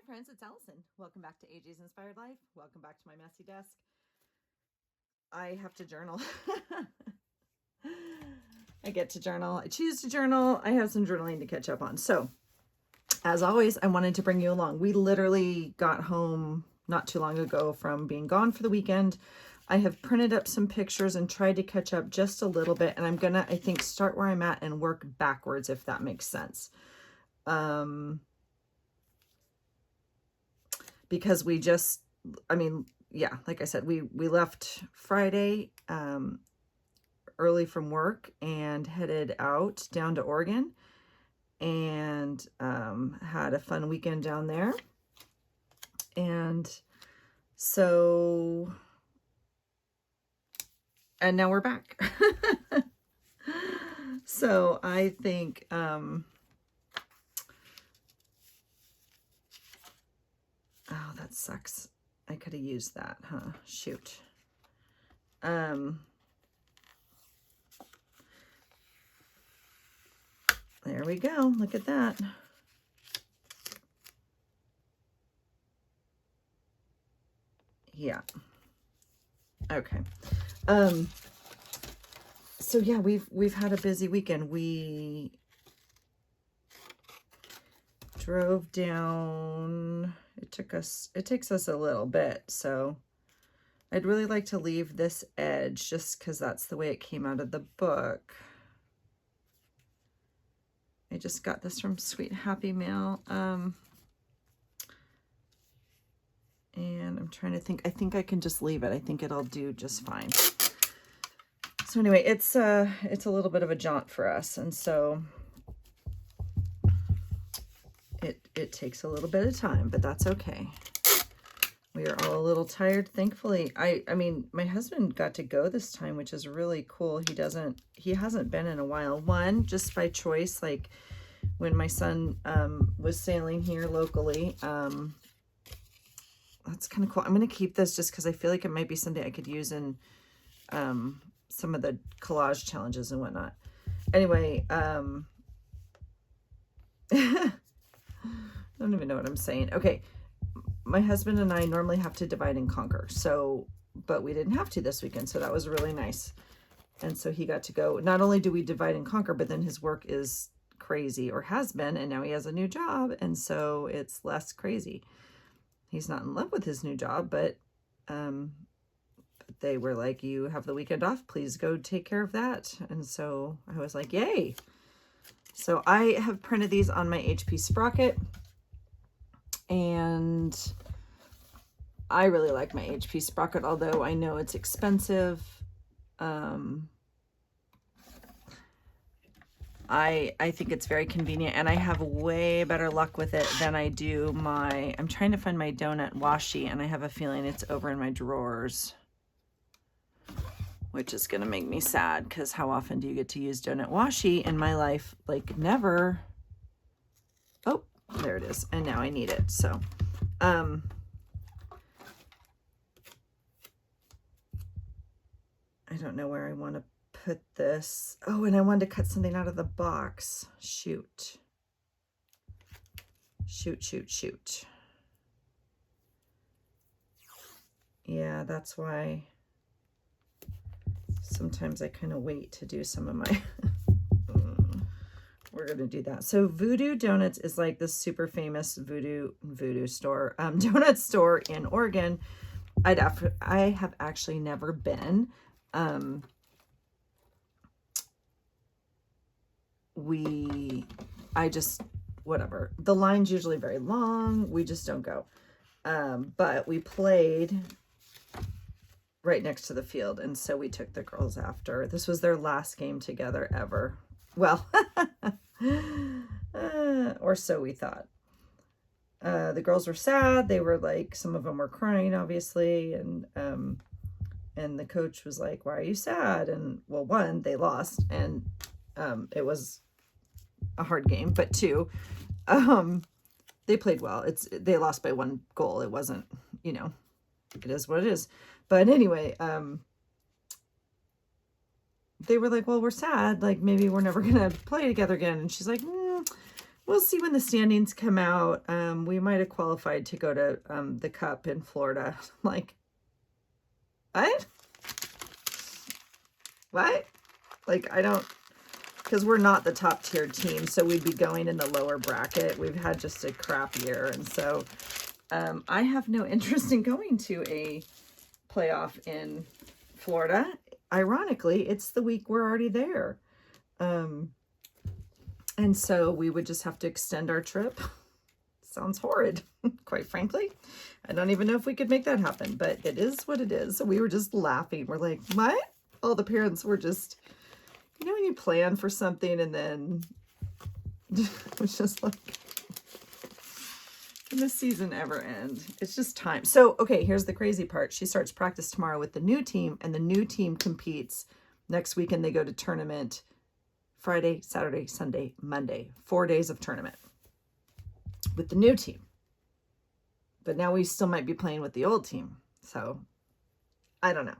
friends, it's Allison. Welcome back to AJ's Inspired Life. Welcome back to my messy desk. I have to journal. I get to journal. I choose to journal. I have some journaling to catch up on. So, as always, I wanted to bring you along. We literally got home not too long ago from being gone for the weekend. I have printed up some pictures and tried to catch up just a little bit. And I'm going to, I think, start where I'm at and work backwards, if that makes sense. Because we just, like I said, we left Friday early from work and headed out down to Oregon and had a fun weekend down there. And so, and now we're back. So I think, oh, that sucks. I could have used that, huh? Shoot. There we go. Look at that. Yeah. Okay. So yeah, we've had a busy weekend. We drove down. It takes us a little bit. So I'd really like to leave this edge just because that's the way it came out of the book. I just got this from Sweet Happy Mail. And I'm trying to think. I think I can just leave it. I think it'll do just fine. So anyway, it's a little bit of a jaunt for us, and so it takes a little bit of time, but that's okay. We are all a little tired, thankfully. I mean, my husband got to go this time, which is really cool. He hasn't been in a while. One, just by choice, like when my son was sailing here locally. That's kind of cool. I'm going to keep this just because I feel like it might be something I could use in some of the collage challenges and whatnot. Anyway, I don't even know what I'm saying. Okay. My husband and I normally have to divide and conquer. But we didn't have to this weekend. So that was really nice. And so he got to go. Not only do we divide and conquer, but then his work is crazy, or has been, and now he has a new job. And so it's less crazy. He's not in love with his new job, but they were like, you have the weekend off, please go take care of that. And so I was like, yay. So I have printed these on my HP Sprocket. And I really like my HP Sprocket, although I know it's expensive. I think it's very convenient, and I have way better luck with it than I do I'm trying to find my donut washi, and I have a feeling it's over in my drawers, which is going to make me sad, because how often do you get to use donut washi in my life? Like, never. Oh, there it is. And now I need it. So, I don't know where I want to put this. Oh, and I wanted to cut something out of the box. Shoot. Yeah, that's why sometimes I kind of wait to do some of my we're going to do that. So Voodoo Donuts is like this super famous voodoo store, donut store in Oregon. I have actually never been. Whatever. The line's usually very long. We just don't go. But we played right next to the field. And so we took the girls after. This was their last game together ever. Well, or so we thought. The girls were sad. They were like, some of them were crying, obviously. And the coach was like, why are you sad? And well, one, they lost, and it was a hard game, but two, they played well. They lost by 1 goal. It wasn't, it is what it is. But anyway, they were like, well, we're sad. Like, maybe we're never going to play together again. And she's like, we'll see when the standings come out. We might have qualified to go to the Cup in Florida. I'm like, what? What? Like, I don't, because we're not the top tier team, so we'd be going in the lower bracket. We've had just a crap year, and so I have no interest in going to a playoff in Florida. Ironically, it's the week we're already there. And so we would just have to extend our trip. Sounds horrid, quite frankly. I don't even know if we could make that happen, but it is what it is. So we were just laughing. We're like, what? All the parents were just, you know, when you plan for something and then it was just like, can this season ever end? It's just time. So, okay, here's the crazy part. She starts practice tomorrow with the new team, and the new team competes next week, and they go to tournament Friday, Saturday, Sunday, Monday. 4 days of tournament with the new team. But now we still might be playing with the old team. So, I don't know.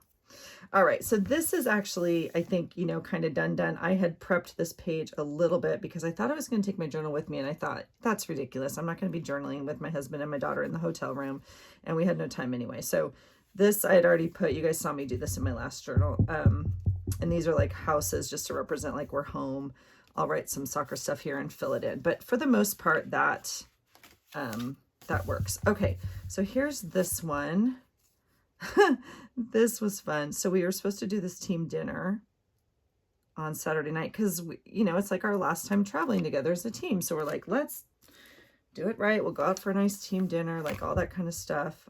All right, so this is actually, I think, you know, kind of done. I had prepped this page a little bit because I thought I was going to take my journal with me, and I thought, that's ridiculous. I'm not going to be journaling with my husband and my daughter in the hotel room, and we had no time anyway. So this I had already put, you guys saw me do this in my last journal, and these are like houses just to represent like we're home. I'll write some soccer stuff here and fill it in, but for the most part, that works. Okay, so here's this one. This was fun. So we were supposed to do this team dinner on Saturday night because, you know, it's like our last time traveling together as a team. So we're like, let's do it right. We'll go out for a nice team dinner, like all that kind of stuff.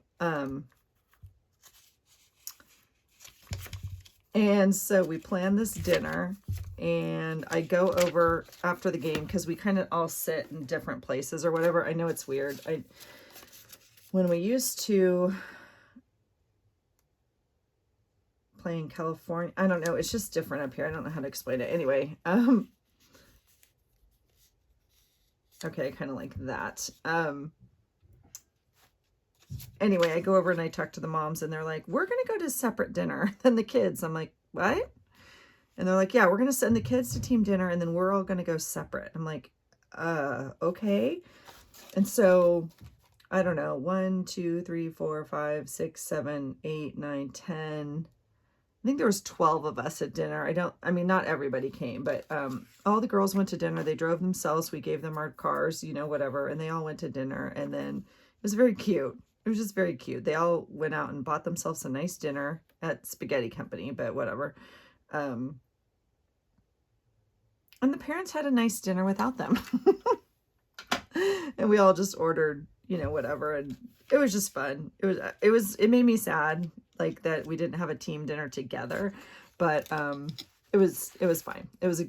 And so we planned this dinner, and I go over after the game because we kind of all sit in different places or whatever. I know it's weird. When we used to play in California, I don't know, it's just different up here. I don't know how to explain it. Anyway, okay, kind of like that. Anyway, I go over and I talk to the moms, and they're like, we're going to go to separate dinner than the kids. I'm like, what? And they're like, yeah, we're going to send the kids to team dinner, and then we're all going to go separate. I'm like, okay. And so, I don't know, 1, 2, 3, 4, 5, 6, 7, 8, 9, 10. I think there was 12 of us at dinner. I mean, not everybody came, but all the girls went to dinner. They drove themselves. We gave them our cars, you know, whatever. And they all went to dinner. And then it was very cute. It was just very cute. They all went out and bought themselves a nice dinner at Spaghetti Company, but whatever. And the parents had a nice dinner without them. And we all just ordered, you know, whatever. And it was just fun. It made me sad, like that we didn't have a team dinner together, but it was fine. It was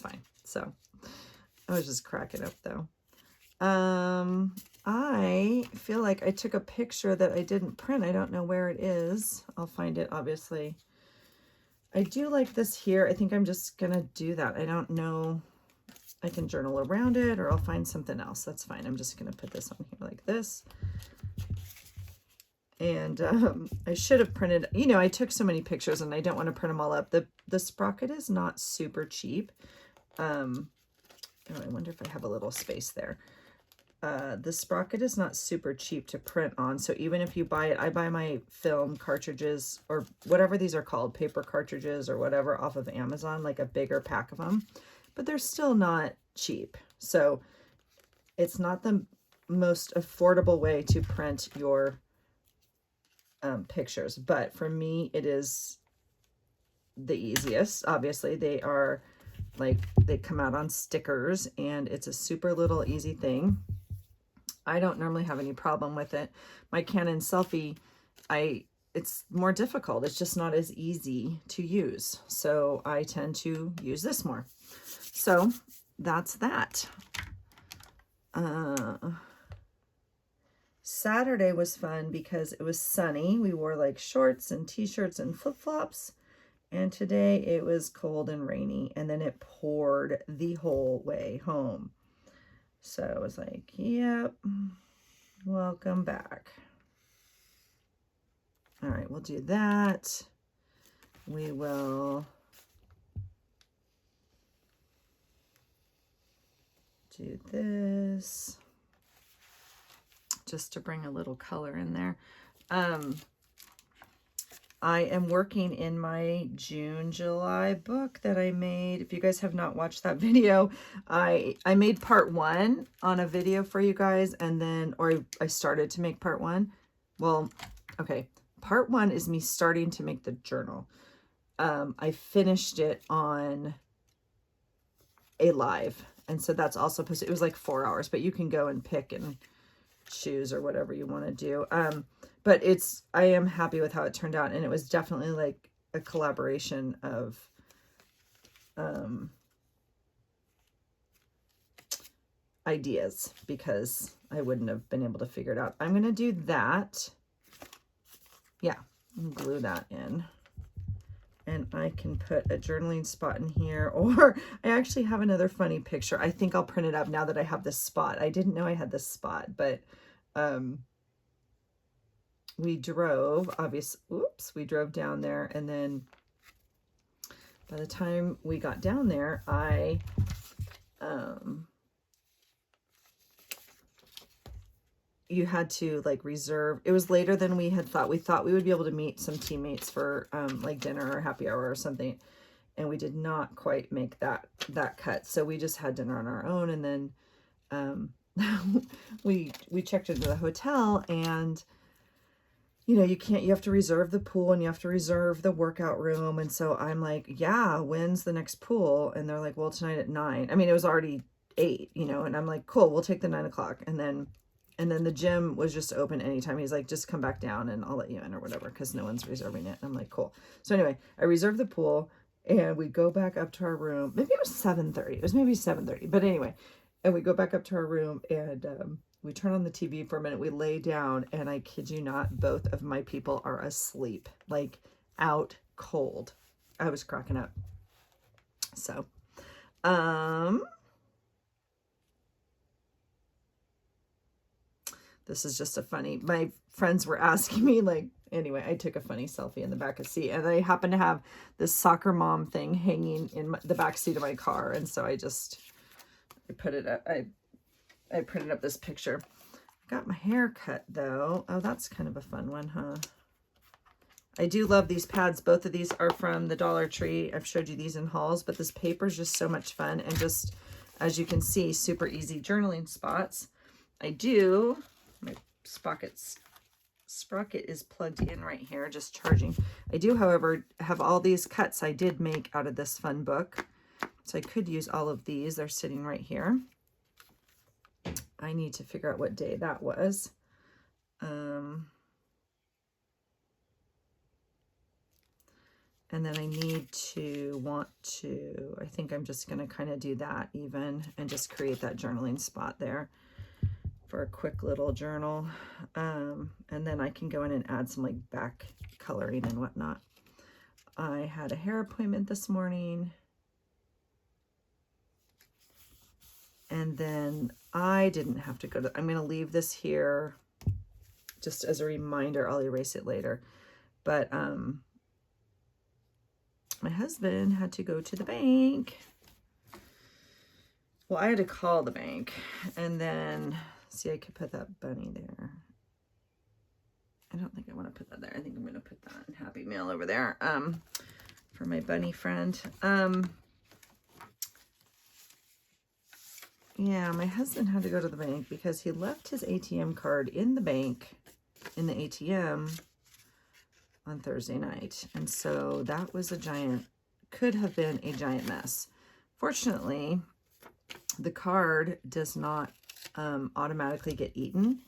fine. So I was just cracking up though. I feel like I took a picture that I didn't print. I don't know where it is. I'll find it, obviously. I do like this here. I think I'm just gonna do that. I don't know. I can journal around it, or I'll find something else. That's fine. I'm just gonna put this on here like this. And I should have printed, you know, I took so many pictures and I don't want to print them all up. The sprocket is not super cheap. Oh, I wonder if I have a little space there. The sprocket is not super cheap to print on. So even if you buy it, I buy my film cartridges or whatever these are called, paper cartridges or whatever, off of Amazon, like a bigger pack of them, but they're still not cheap. So it's not the most affordable way to print your pictures, but for me it is the easiest. Obviously they are like, they come out on stickers, and it's a super little easy thing. I don't normally have any problem with it. My Canon selfie, it's more difficult. It's just not as easy to use, so I tend to use this more. So that's that. Saturday was fun because it was sunny. We wore like shorts and t-shirts and flip-flops. And today it was cold and rainy, and then it poured the whole way home. So I was like, yep, welcome back. All right, we'll do that. We will do this just to bring a little color in there. I am working in my June, July book that I made. If you guys have not watched that video, I made part 1 on a video for you guys, and then, or I started to make part 1. Well, okay. Part 1 is me starting to make the journal. I finished it on a live, and so that's also posted. It was like 4 hours, but you can go and pick and choose or whatever you want to do. But I am happy with how it turned out, and it was definitely like a collaboration of ideas, because I wouldn't have been able to figure it out. I'm going to do that. Yeah, glue that in. And I can put a journaling spot in here, or I actually have another funny picture. I think I'll print it up now that I have this spot. I didn't know I had this spot, but we drove, we drove down there, and then by the time we got down there, you had to like reserve. It was later than we had thought. We thought we would be able to meet some teammates for like dinner or happy hour or something, and we did not quite make that cut. So we just had dinner on our own, and then we checked into the hotel, and you know, you have to reserve the pool, and you have to reserve the workout room. And so I'm like, yeah, when's the next pool? And they're like, well, tonight at 9. I mean, it was already 8, you know, and I'm like, cool, we'll take the 9 o'clock. And then the gym was just open anytime. He's like, just come back down and I'll let you in or whatever, because no one's reserving it. And I'm like, cool. So anyway, I reserved the pool, and we go back up to our room. Maybe it was 7:30. It was maybe 7:30. But anyway, and we go back up to our room, and we turn on the TV for a minute. We lay down, and I kid you not, both of my people are asleep, like out cold. I was cracking up. So, this is just a funny, my friends were asking me, like, anyway, I took a funny selfie in the back of the seat, and I happened to have this soccer mom thing hanging in the back seat of my car. And so I put it up. I printed up this picture. I got my hair cut though. Oh, that's kind of a fun one, huh? I do love these pads. Both of these are from the Dollar Tree. I've showed you these in hauls, but this paper is just so much fun, and just, as you can see, super easy journaling spots. My sprocket is plugged in right here, just charging. I do, however, have all these cuts I did make out of this fun book. So I could use all of these. They're sitting right here. I need to figure out what day that was. And then I think I'm just going to kind of do that even, and just create that journaling spot there for a quick little journal. And then I can go in and add some like back coloring and whatnot. I had a hair appointment this morning. And then I didn't have to go to, I'm going to leave this here just as a reminder. I'll erase it later. But my husband had to go to the bank. Well, I had to call the bank, and then, see, I could put that bunny there. I don't think I want to put that there. I think I'm going to put that in Happy Mail over there for my bunny friend. Yeah, my husband had to go to the bank because he left his ATM card in the bank, in the ATM on Thursday night. And so that was could have been a giant mess. Fortunately, the card does not automatically get eaten.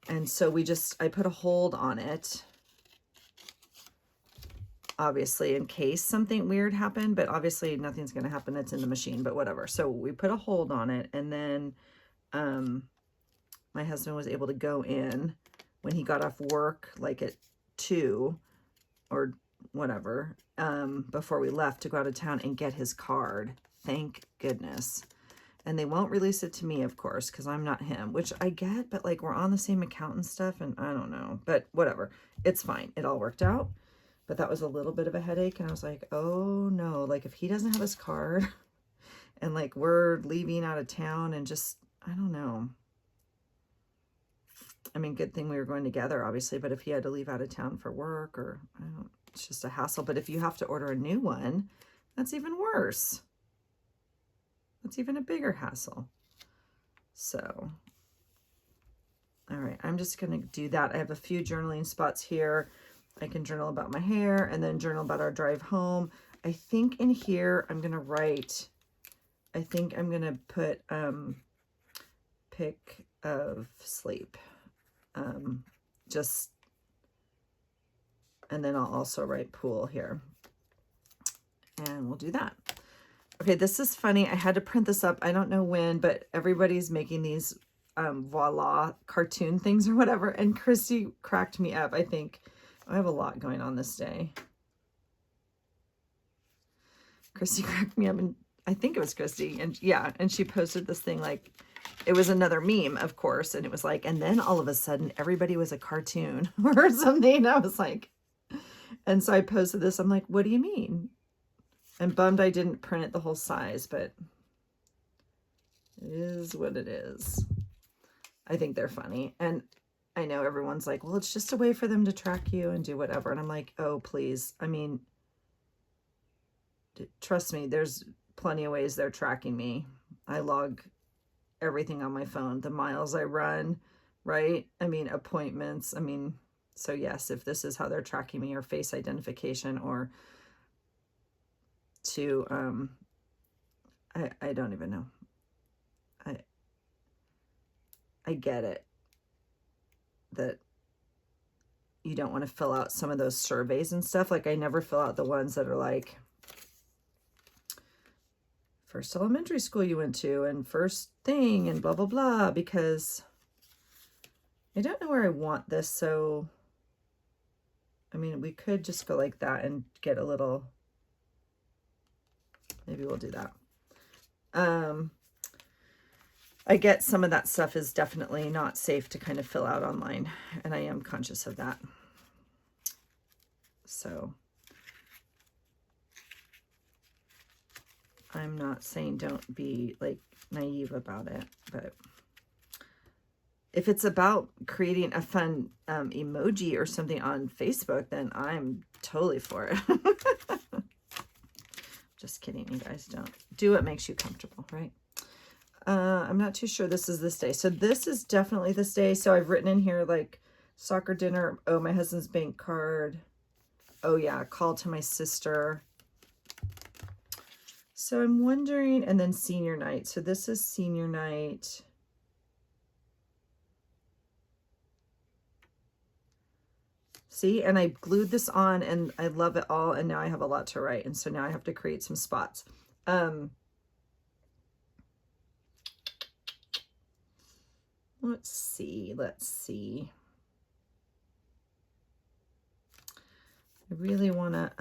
And so I put a hold on it, obviously, in case something weird happened, but obviously nothing's going to happen. It's in the machine, but whatever. So we put a hold on it, and then my husband was able to go in when he got off work, like at 2 or whatever, before we left to go out of town, and get his card. Thank goodness. And they won't release it to me, of course, because I'm not him, which I get, but like we're on the same account and stuff, and I don't know, but whatever. It's fine. It all worked out. But that was a little bit of a headache, and I was like, oh no, like if he doesn't have his card And like we're leaving out of town and just, I don't know. I mean, good thing we were going together, obviously, but if he had to leave out of town for work or, I don't, it's just a hassle. But if you have to order a new one, that's even worse. That's even a bigger hassle. So, all right, I'm just going to do that. I have a few journaling spots here. I can journal about my hair and then journal about our drive home. I think in here, I'm going to write, I think I'm going to put pick of sleep. Just, and then I'll also write pool here. And we'll do that. Okay, this is funny. I had to print this up. I don't know when, but everybody's making these voila cartoon things or whatever. And Christy cracked me up. I think I have a lot going on this day. Christy cracked me up, and I think it was Christy. And yeah, and she posted this thing like, it was another meme, of course. And it was like, and then all of a sudden everybody was a cartoon or something. I was like, and so I posted this. I'm like, what do you mean? And bummed I didn't print it the whole size, but it is what it is. I think they're funny. And I know everyone's like, well, it's just a way for them to track you and do whatever. And I'm like, oh, please. I mean, trust me, there's plenty of ways they're tracking me. I log everything on my phone, the miles I run, right? I mean, appointments. I mean, so yes, if this is how they're tracking me, or face identification, or to, I don't even know. I get it that you don't want to fill out some of those surveys and stuff. Like I never fill out the ones that are like, first elementary school you went to and first thing and blah, blah, blah, because I don't know where I want this. So, I mean, we could just go like that and get a little, maybe we'll do that. I get some of that stuff is definitely not safe to kind of fill out online, and I am conscious of that. So I'm not saying don't be like naive about it, but if it's about creating a fun emoji or something on Facebook, then I'm totally for it. Just kidding, you guys. Don't do what makes you comfortable, right? I'm not too sure this is this day. So this is definitely this day. So I've written in here like soccer dinner. Oh, my husband's bank card. Oh yeah, call to my sister. So I'm wondering, and then senior night. So this is senior night. See, and I glued this on and I love it all. And now I have a lot to write. And so now I have to create some spots. Let's see. I really want to,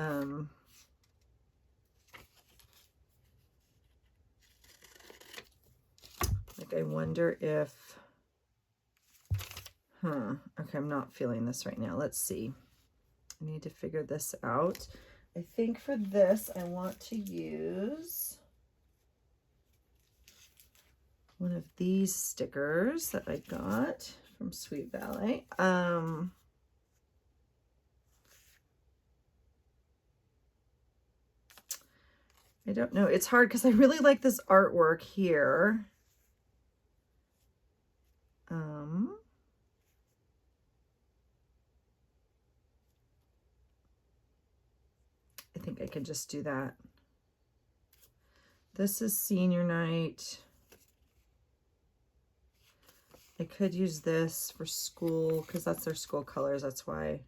like, I wonder if, okay, I'm not feeling this right now. Let's see. I need to figure this out. I think for this, I want to use one of these stickers that I got from Sweet Valley. I don't know. It's hard because I really like this artwork here. I think I could just do that. This is senior night. I could use this for school because that's their school colors. That's why.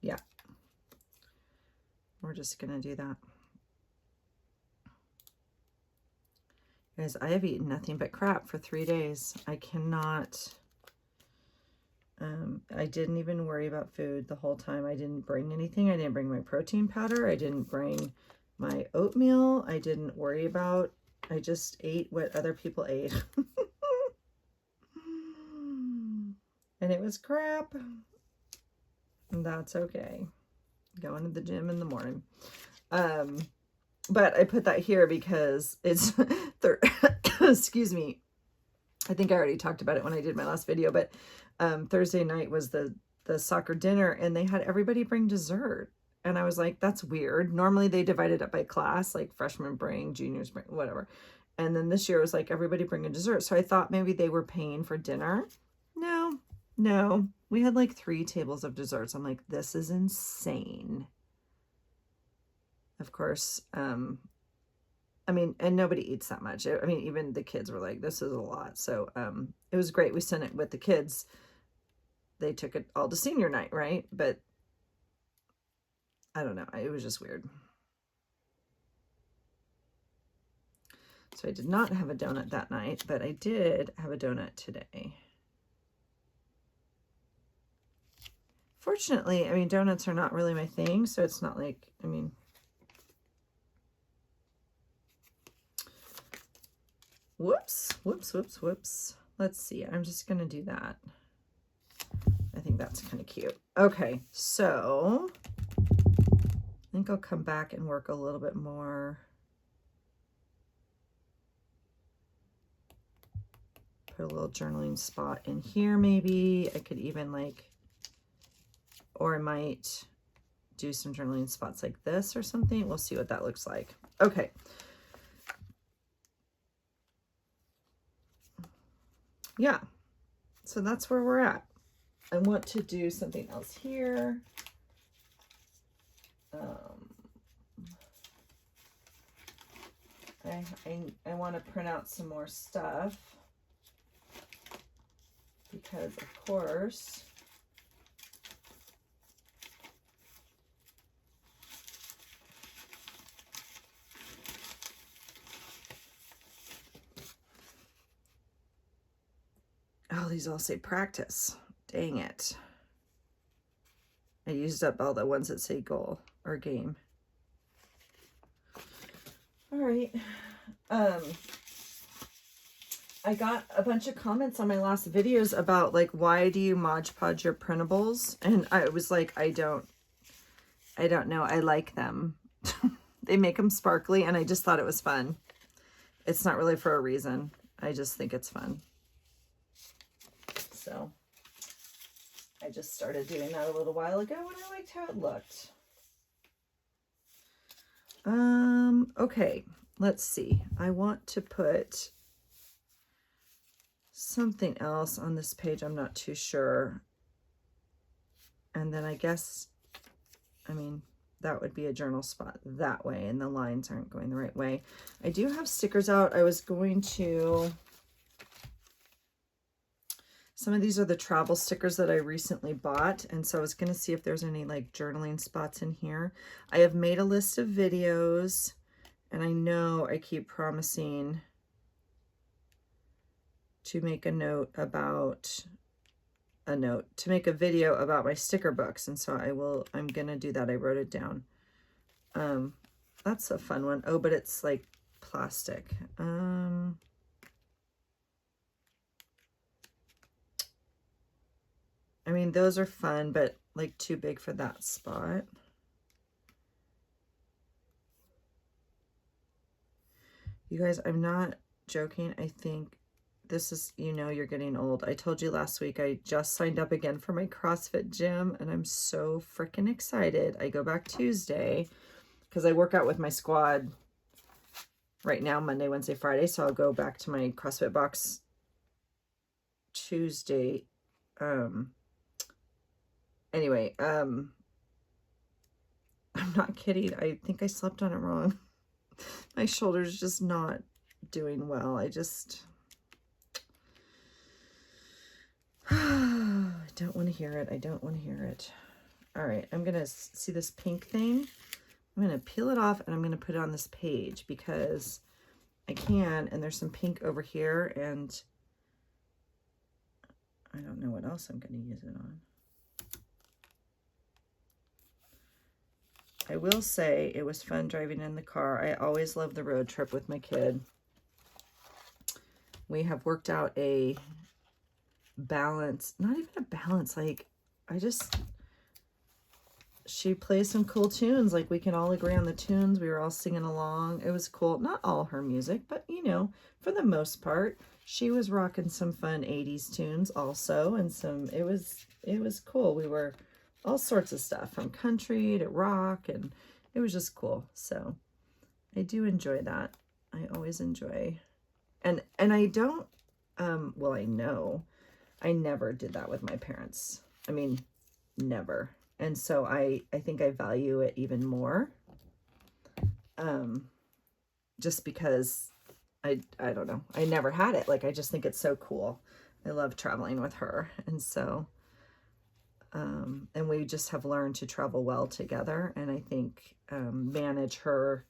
Yeah. We're just going to do that. Guys, I have eaten nothing but crap for 3 days. I cannot. I didn't even worry about food the whole time. I didn't bring anything. I didn't bring my protein powder. I didn't bring my oatmeal. I didn't worry about. I just ate what other people ate. And it was crap. That's okay. Going to the gym in the morning. But I put that here because it's excuse me. I think I already talked about it when I did my last video, but Thursday night was the soccer dinner, and they had everybody bring dessert. And I was like, that's weird. Normally they divide it up by class, like freshmen bring, juniors bring, whatever. And then this year it was like, everybody bring a dessert. So I thought maybe they were paying for dinner. No, no. We had like 3 tables of desserts. I'm like, this is insane. Of course, I mean, and nobody eats that much. I mean, even the kids were like, this is a lot. So it was great. We sent it with the kids. They took it all to senior night, right? But I don't know. It was just weird. So I did not have a donut that night, but I did have a donut today. Fortunately, I mean, donuts are not really my thing, so it's not like, I mean, whoops. Let's see. I'm just going to do that. I think that's kind of cute. Okay, so I think I'll come back and work a little bit more. Put a little journaling spot in here maybe. I could even like, or I might do some journaling spots like this or something. We'll see what that looks like. Okay. Yeah. So that's where we're at. I want to do something else here. I want to print out some more stuff because, of course, oh, these all say practice. Dang it. I used up all the ones that say goal or game. All right. I got a bunch of comments on my last videos about like, why do you Mod Podge your printables? And I was like, I don't know. I like them. They make them sparkly, and I just thought it was fun. It's not really for a reason. I just think it's fun. So I just started doing that a little while ago, and I liked how it looked. Okay, let's see. I want to put something else on this page. I'm not too sure. And then I guess, I mean, that would be a journal spot that way, and the lines aren't going the right way. I do have stickers out. I was going to, some of these are the travel stickers that I recently bought, and so I was going to see if there's any like journaling spots in here. I have made a list of videos, and I know I keep promising to make a note about to make a video about my sticker books, and so I'm gonna do that. I wrote it down. That's a fun one. Oh, but it's like plastic. I mean, those are fun, but like too big for that spot. You guys, I'm not joking. I think this is, you know, you're getting old. I told you last week I just signed up again for my CrossFit gym, and I'm so freaking excited. I go back Tuesday because I work out with my squad right now, Monday, Wednesday, Friday. So I'll go back to my CrossFit box Tuesday. Anyway, I'm not kidding. I think I slept on it wrong. My shoulder's just not doing well. I don't want to hear it. I don't want to hear it. All right, I'm going to see this pink thing. I'm going to peel it off, and I'm going to put it on this page because I can, and there's some pink over here, and I don't know what else I'm going to use it on. I will say it was fun driving in the car. I always love the road trip with my kid. We have worked out a balance, not even a balance, like I just she plays some cool tunes. Like, we can all agree on the tunes. We were all singing along. It was cool. Not all her music, but you know, for the most part, she was rocking some fun 80s tunes also, and it was cool. We were all sorts of stuff, from country to rock, and it was just cool. So I do enjoy that. I always enjoy. And I don't well, I know I never did that with my parents. I mean, never. And so I think I value it even more. Just because I don't know. I never had it. Like, I just think it's so cool. I love traveling with her. And so and we just have learned to travel well together, and I think manage her.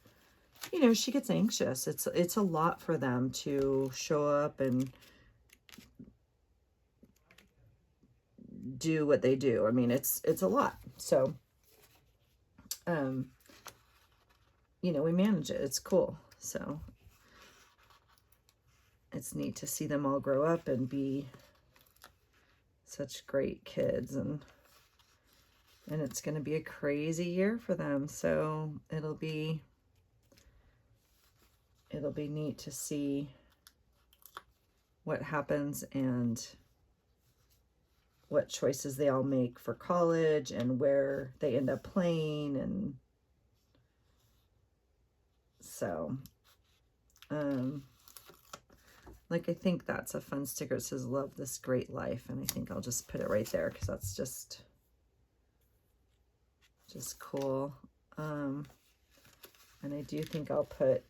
You know, she gets anxious. It's a lot for them to show up and do what they do. I mean, it's a lot. So, you know, we manage it. It's cool. So it's neat to see them all grow up and be such great kids, and it's going to be a crazy year for them. So it'll be neat to see what happens and what choices they all make for college and where they end up playing. And so, like, I think that's a fun sticker. It says, "Love this great life." And I think I'll just put it right there because that's just cool. And I do think I'll put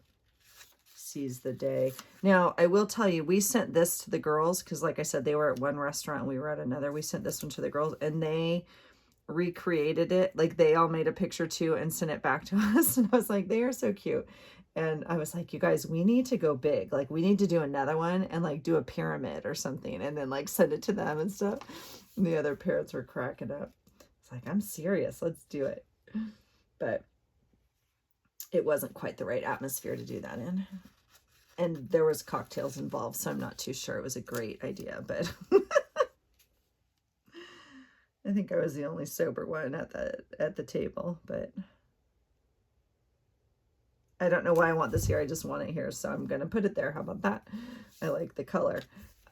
"Seize the day." Now, I will tell you, we sent this to the girls because, like I said, they were at one restaurant and we were at another. We sent this one to the girls and they recreated it. Like, they all made a picture too and sent it back to us. And I was like, they are so cute. And I was like, you guys, we need to go big. Like, we need to do another one and like do a pyramid or something and then like send it to them and stuff. And the other parents were cracking up. It's like, I'm serious. Let's do it. But it wasn't quite the right atmosphere to do that in. And there was cocktails involved, so I'm not too sure it was a great idea, but I think I was the only sober one at the table, but I don't know why I want this here. I just want it here, so I'm going to put it there. How about that? I like the color.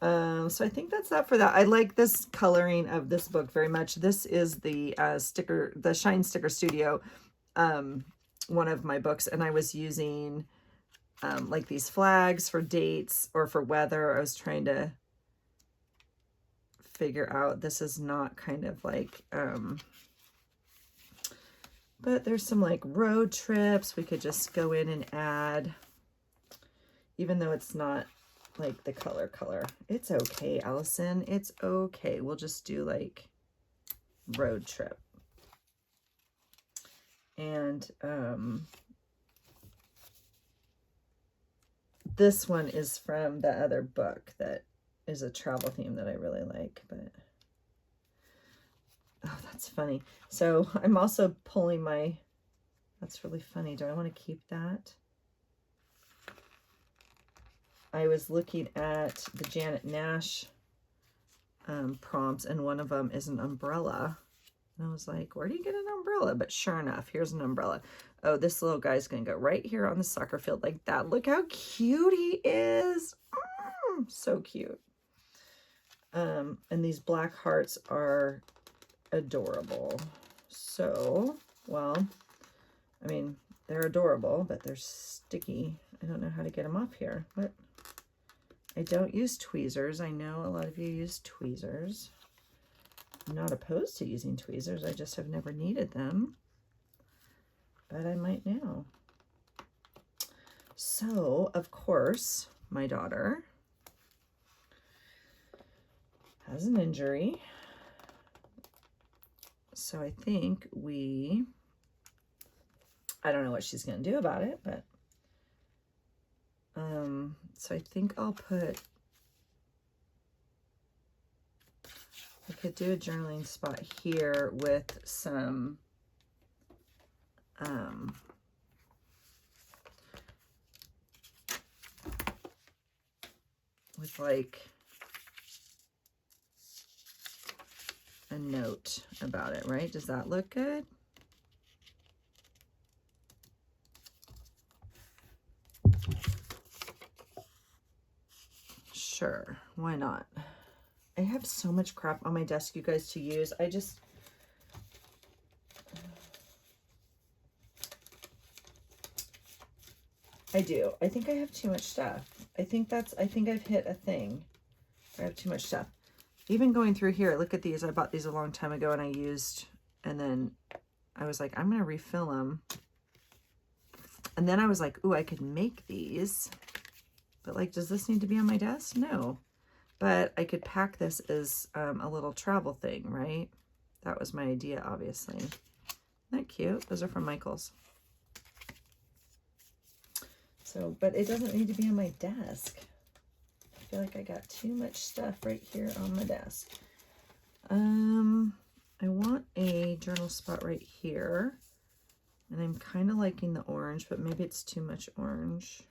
So I think that's that for that. I like this coloring of this book very much. This is the the Shine Sticker Studio, one of my books, and I was using like these flags for dates or for weather. I was trying to figure out, this is not kind of like, but there's some like road trips we could just go in and add, even though it's not like the color. It's okay, Allison. It's okay. We'll just do like road trip. And this one is from the other book that is a travel theme that I really like, but oh, that's funny. So I'm also pulling that's really funny. Do I want to keep that? I was looking at the Janet Nash prompts, and one of them is an umbrella. And I was like, where do you get an umbrella? But sure enough, here's an umbrella. Oh, this little guy's going to go right here on the soccer field like that. Look how cute he is. So cute. And these black hearts are adorable. So, well, I mean, they're adorable, but they're sticky. I don't know how to get them off here. But I don't use tweezers. I know a lot of you use tweezers. I'm not opposed to using tweezers. I just have never needed them. But I might now. So, of course, my daughter has an injury. So I think I don't know what she's going to do about it, but so I think I'll I could do a journaling spot here with some with like a note about it, right? Does that look good? Sure, why not? I have so much crap on my desk, you guys, to use. I do. I think I have too much stuff. I think I've hit a thing. I have too much stuff. Even going through here, look at these. I bought these a long time ago and I used, and then I was like, I'm going to refill them. And then I was like, ooh, I could make these. But like, does this need to be on my desk? No. But I could pack this as a little travel thing, right? That was my idea, obviously. Isn't that cute? Those are from Michael's. So, but it doesn't need to be on my desk. I feel like I got too much stuff right here on my desk. I want a journal spot right here. And I'm kind of liking the orange, but maybe it's too much orange.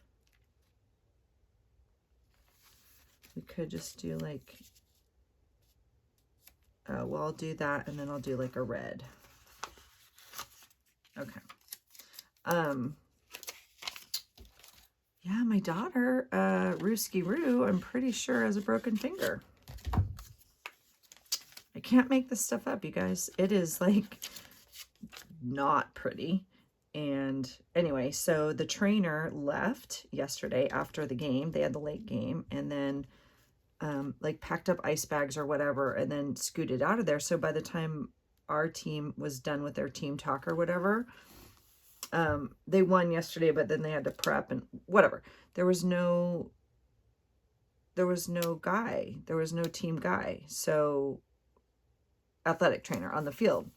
We could just do like, well, I'll do that and then I'll do like a red. Okay. Yeah, my daughter, Rooski Roo, I'm pretty sure has a broken finger. I can't make this stuff up, you guys. It is like not pretty. And anyway, so the trainer left yesterday after the game. They had the late game, and then like packed up ice bags or whatever, and then scooted out of there. So by the time our team was done with their team talk or whatever, they won yesterday, but then they had to prep and whatever. There was no guy. There was no team guy. So athletic trainer on the field.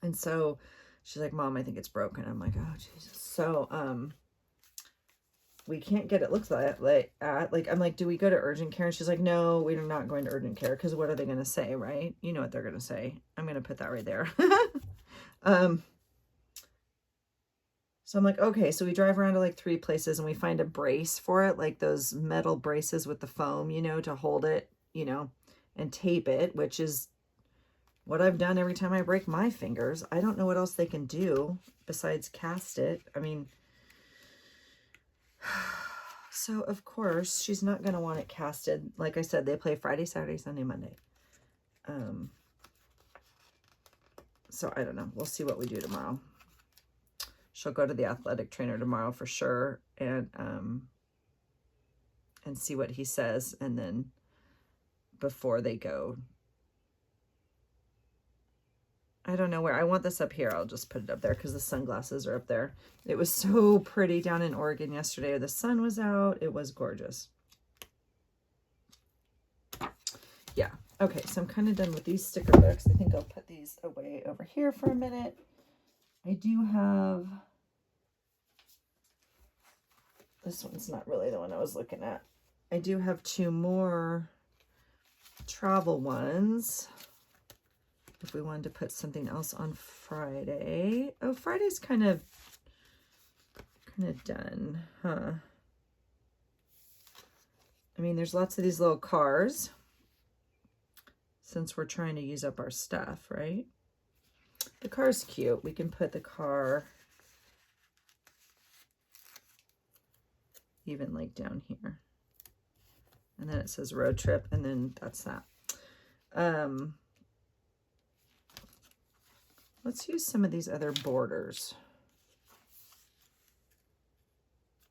And so she's like, Mom, I think it's broken. I'm like, oh, Jesus. So, we can't get it looked like I'm like, do we go to urgent care? And she's like, no, we're not going to urgent care. Because what are they going to say, right? You know what they're going to say. I'm going to put that right there. So I'm like, okay, so we drive around to like 3 places and we find a brace for it, like those metal braces with the foam, you know, to hold it, you know, and tape it, which is what I've done every time I break my fingers. I don't know what else they can do besides cast it. I mean, so of course she's not going to want it casted. Like I said, they play Friday, Saturday, Sunday, Monday. So I don't know. We'll see what we do tomorrow. She'll go to the athletic trainer tomorrow for sure and see what he says. And then before they go, I don't know where. I want this up here. I'll just put it up there because the sunglasses are up there. It was so pretty down in Oregon yesterday. The sun was out. It was gorgeous. Yeah. Okay, so I'm kind of done with these sticker books. I think I'll put these away over here for a minute. I do have, this one's not really the one I was looking at. I do have 2 more travel ones. If we wanted to put something else on Friday. Oh, Friday's kind of done, huh? I mean, there's lots of these little cars since we're trying to use up our stuff, right? The car's cute. We can put the car even like down here. And then it says road trip, and then that's that. Let's use some of these other borders.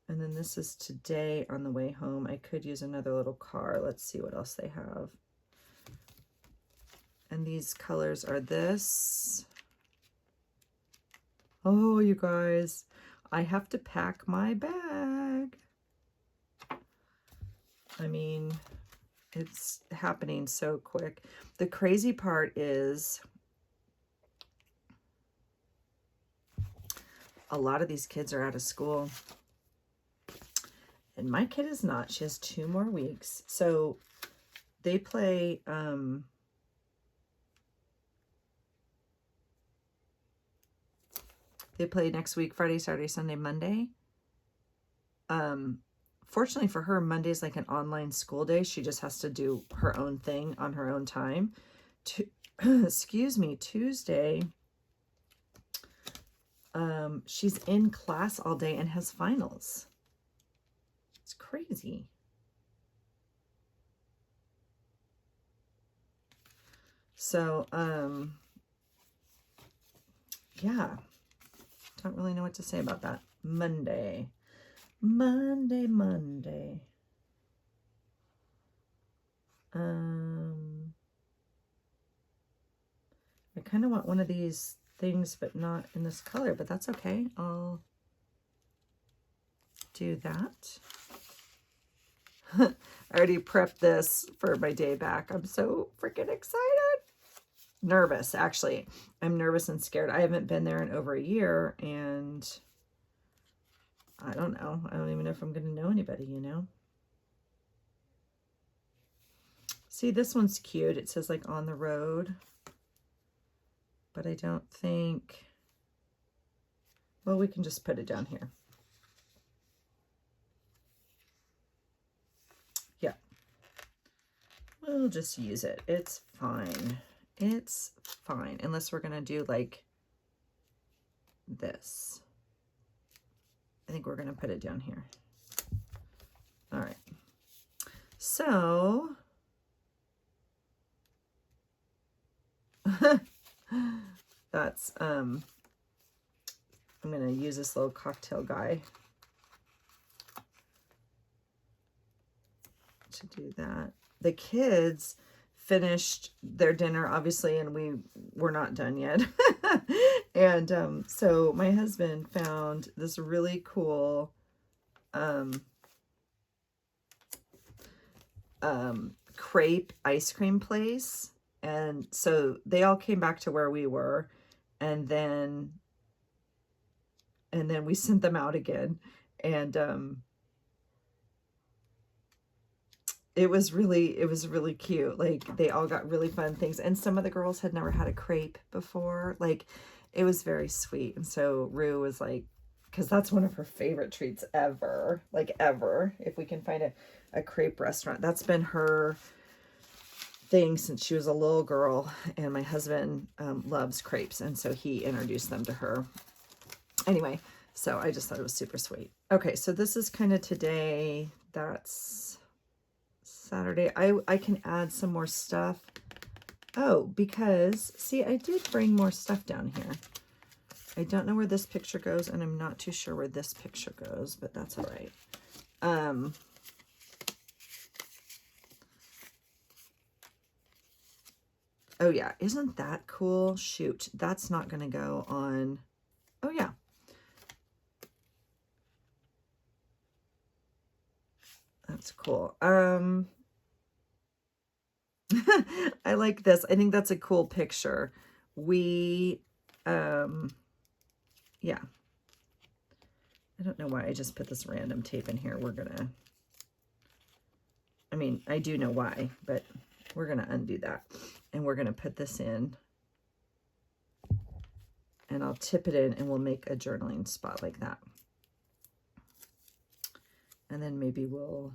And then this is today on the way home. I could use another little car. Let's see what else they have. And these colors are this. Oh, you guys, I have to pack my bag. I mean, it's happening so quick. The crazy part is a lot of these kids are out of school. And my kid is not. She has 2 more weeks. So they play next week, Friday, Saturday, Sunday, Monday. Fortunately for her, Monday's like an online school day. She just has to do her own thing on her own time. Excuse me, Tuesday, she's in class all day and has finals. It's crazy. So, yeah, don't really know what to say about that. Monday. I kind of want one of these things, but not in this color, but that's okay. I'll do that. I already prepped this for my day back. I'm so freaking excited. Nervous, actually. I'm nervous and scared. I haven't been there in over a year, and I don't know. I don't even know if I'm going to know anybody, you know? See, this one's cute. It says, like, on the road. But I don't think... Well, we can just put it down here. Yeah. We'll just use it. It's fine. It's fine. Unless we're going to do, like, this. I think we're going to put it down here. All right. So... that's, I'm going to use this little cocktail guy to do that. The kids finished their dinner, obviously, and we were not done yet. And so my husband found this really cool crepe ice cream place. And so they all came back to where we were, and then we sent them out again. And it was really cute. Like, they all got really fun things, and some of the girls had never had a crepe before. Like, it was very sweet. And so Rue was like, because that's one of her favorite treats ever, like ever, if we can find a crepe restaurant. That's been her thing since she was a little girl, and my husband loves crepes, and so he introduced them to her. Anyway, so I just thought it was super sweet. Okay, so this is kind of today. That's Saturday. I can add some more stuff. Oh, because, see, I did bring more stuff down here. I don't know where this picture goes, and I'm not too sure where this picture goes, but that's all right. Oh, yeah. Isn't that cool? Shoot. That's not going to go on. Oh, yeah. That's cool. I like this. I think that's a cool picture. We, yeah. I don't know why I just put this random tape in here. We're going to, I mean, I do know why, but we're going to undo that. And we're going to put this in. And I'll tip it in, and we'll make a journaling spot like that. And then maybe we'll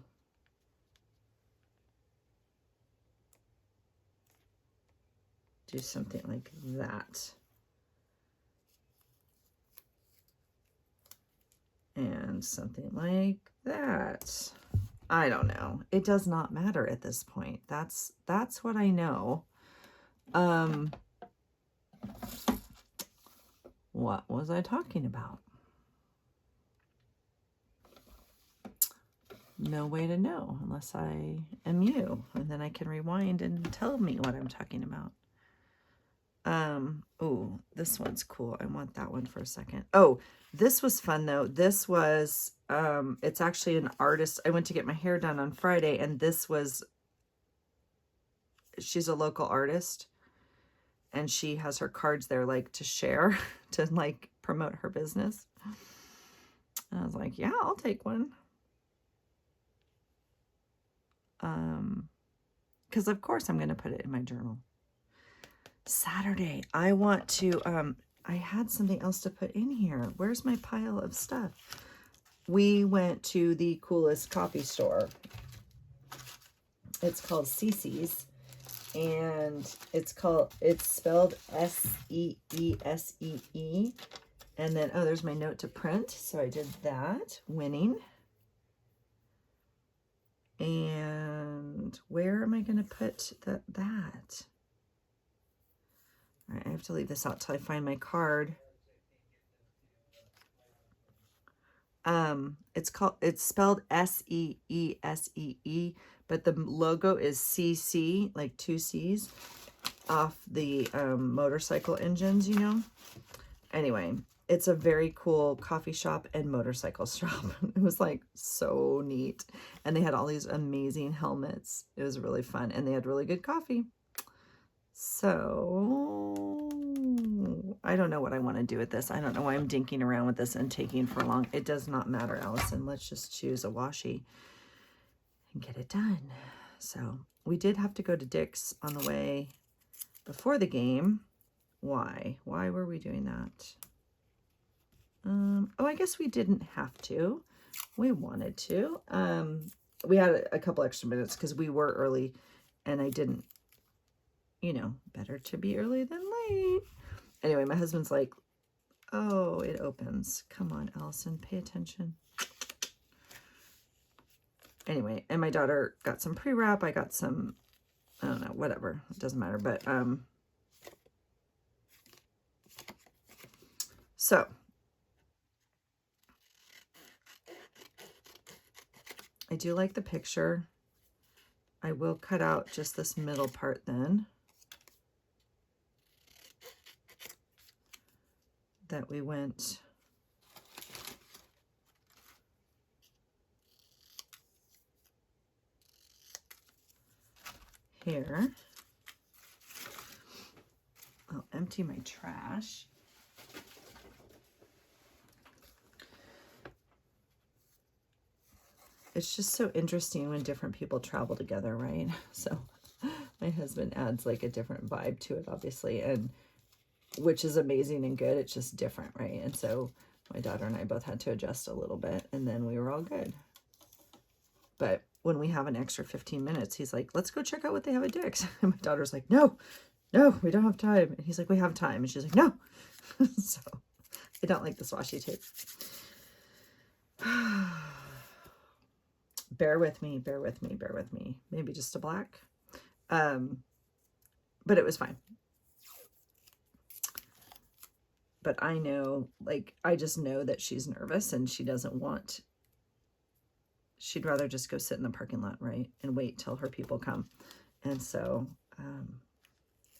do something like that. And something like that. I don't know. It does not matter at this point. That's what I know. What was I talking about? No way to know unless I am you, and then I can rewind and tell me what I'm talking about. Oh, this one's cool. I want that one for a second. Oh, this was fun though. This was, it's actually an artist. I went to get my hair done on Friday, and this was, she's a local artist, and she has her cards there, like, to share, to, like, promote her business. And I was like, yeah, I'll take one. Because of course I'm going to put it in my journal. Saturday, I want to, I had something else to put in here. Where's my pile of stuff? We went to the coolest coffee store. It's called Cece's, and it's spelled S-E-E-S-E-E. And then, oh, there's my note to print. So I did that, winning. And where am I going to put that? All right, I have to leave this out till I find my card. It's spelled Seesee, but the logo is CC, like 2 C's, off the motorcycle engines, you know. Anyway, it's a very cool coffee shop and motorcycle shop. It was like so neat. And they had all these amazing helmets. It was really fun. And they had really good coffee. So I don't know what I want to do with this. I don't know why I'm dinking around with this and taking for long. It does not matter, Allison. Let's just choose a washi and get it done. So we did have to go to Dick's on the way before the game. Why? Why were we doing that? Oh, I guess we didn't have to. We wanted to. We had a couple extra minutes because we were early and I didn't, you know, better to be early than late. Anyway, my husband's like, oh, it opens. Come on, Allison, pay attention. Anyway, and my daughter got some pre-wrap. I got some, I don't know, whatever. It doesn't matter. But, so I do like the picture. I will cut out just this middle part then. That we went here. I'll empty my trash. It's just so interesting when different people travel together, right? So my husband adds like a different vibe to it, obviously, and which is amazing and good. It's just different, right? And so my daughter and I both had to adjust a little bit, and then we were all good. But when we have an extra 15 minutes, he's like, let's go check out what they have at Dick's. And my daughter's like, no, we don't have time. And he's like, we have time. And she's like, no. So I don't like this washi tape. Bear with me. Maybe just a black. But it was fine. But I know, like, I just know that she's nervous and she doesn't want, she'd rather just go sit in the parking lot, right? And wait till her people come. And so,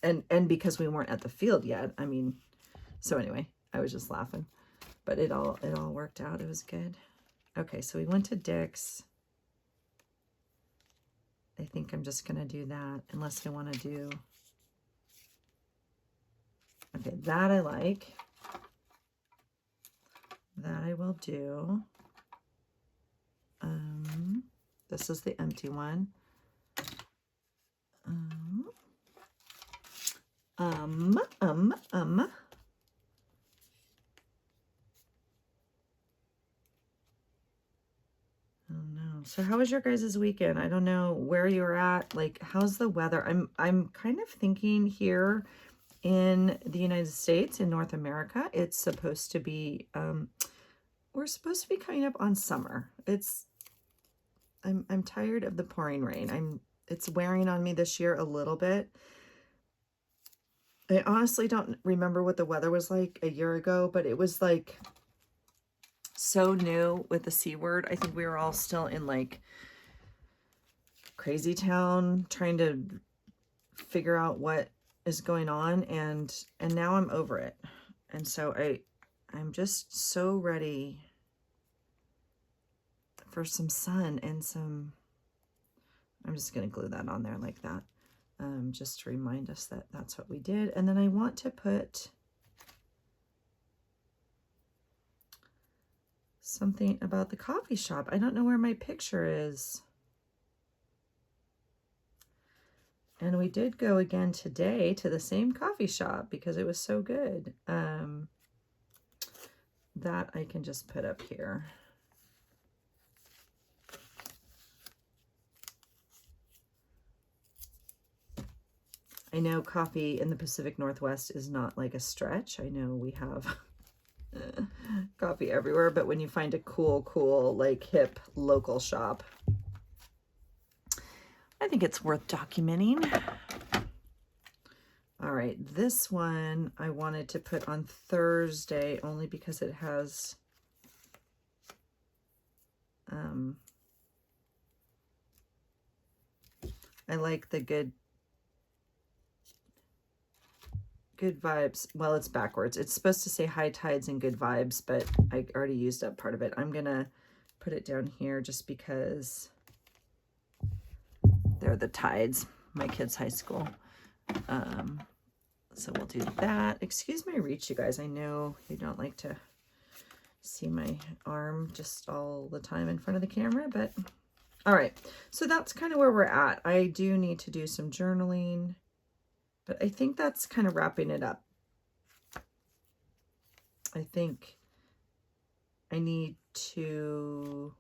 and because we weren't at the field yet, I mean, so anyway, I was just laughing, but it all worked out. It was good. Okay. So we went to Dick's. I think I'm just going to do that unless I want to do, okay, that I like. That I will do. This is the empty one. Oh no. So how was your guys' weekend? I don't know where you were at. Like, how's the weather? I'm kind of thinking here in the United States, in North America, it's supposed to be, we're supposed to be coming up on summer. I'm tired of the pouring rain. It's wearing on me this year a little bit. I honestly don't remember what the weather was like a year ago, but it was like so new with the C word. I think we were all still in like crazy town trying to figure out what is going on, and now I'm over it. And so I'm just so ready for some sun and some, I'm just going to glue that on there like that, just to remind us that that's what we did. And then I want to put something about the coffee shop. I don't know where my picture is. And we did go again today to the same coffee shop because it was so good. That I can just put up here. I know coffee in the Pacific Northwest is not like a stretch. I know we have coffee everywhere, but when you find a cool, like hip local shop, I think it's worth documenting. All right. right, this one I wanted to put on Thursday only because it has I like the good vibes. Well, it's backwards. It's supposed to say high tides and good vibes, but I already used up part of it. I'm gonna put it down here just because they're the tides, my kids' high school. So we'll do that. Excuse my reach, you guys. I know you don't like to see my arm just all the time in front of the camera, but all right. So that's kind of where we're at. I do need to do some journaling, but I think that's kind of wrapping it up. I think I need to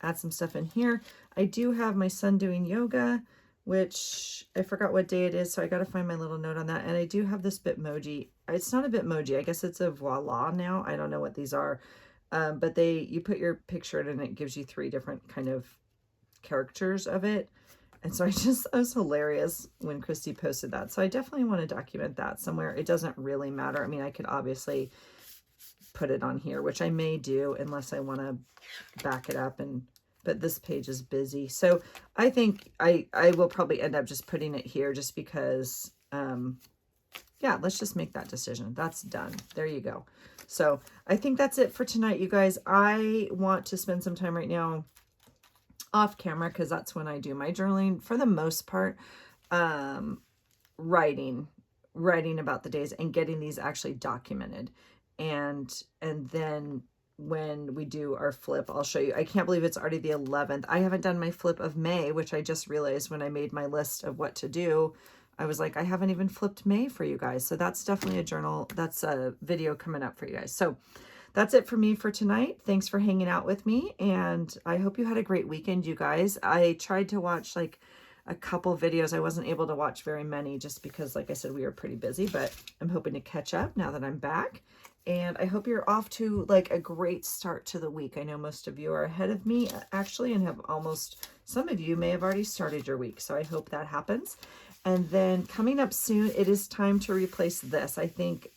add some stuff in here. I do have my son doing yoga, which I forgot what day it is, so I got to find my little note on that. And I do have this Bitmoji. It's not a Bitmoji. I guess it's a Voila now. I don't know what these are. But you put your picture in and it gives you 3 different kind of characters of it. And so I was hilarious when Christy posted that. So I definitely want to document that somewhere. It doesn't really matter. I mean, I could obviously put it on here, which I may do unless I want to back it up, but this page is busy. So I think I will probably end up just putting it here just because, yeah, let's just make that decision. That's done. There you go. So I think that's it for tonight, you guys. I want to spend some time right now off camera because that's when I do my journaling for the most part, writing about the days and getting these actually documented. And then when we do our flip, I'll show you. I can't believe it's already the 11th. I haven't done my flip of May, which I just realized when I made my list of what to do. I was like, I haven't even flipped May for you guys. So that's definitely a journal. That's a video coming up for you guys. So that's it for me for tonight. Thanks for hanging out with me. And I hope you had a great weekend, you guys. I tried to watch like a couple videos. I wasn't able to watch very many just because, like I said, we were pretty busy, but I'm hoping to catch up now that I'm back. And I hope you're off to like a great start to the week. I know most of you are ahead of me actually and have some of you may have already started your week. So I hope that happens. And then coming up soon, it is time to replace this. I think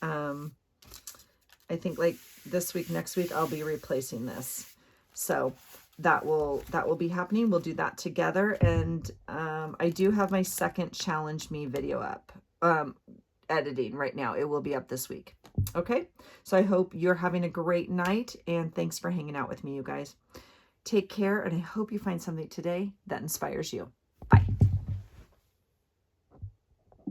like this week, next week, I'll be replacing this. So that will be happening. We'll do that together. And I do have my second Challenge Me video up, editing right now. It will be up this week. Okay. So I hope you're having a great night and thanks for hanging out with me, you guys. Take care. And I hope you find something today that inspires you.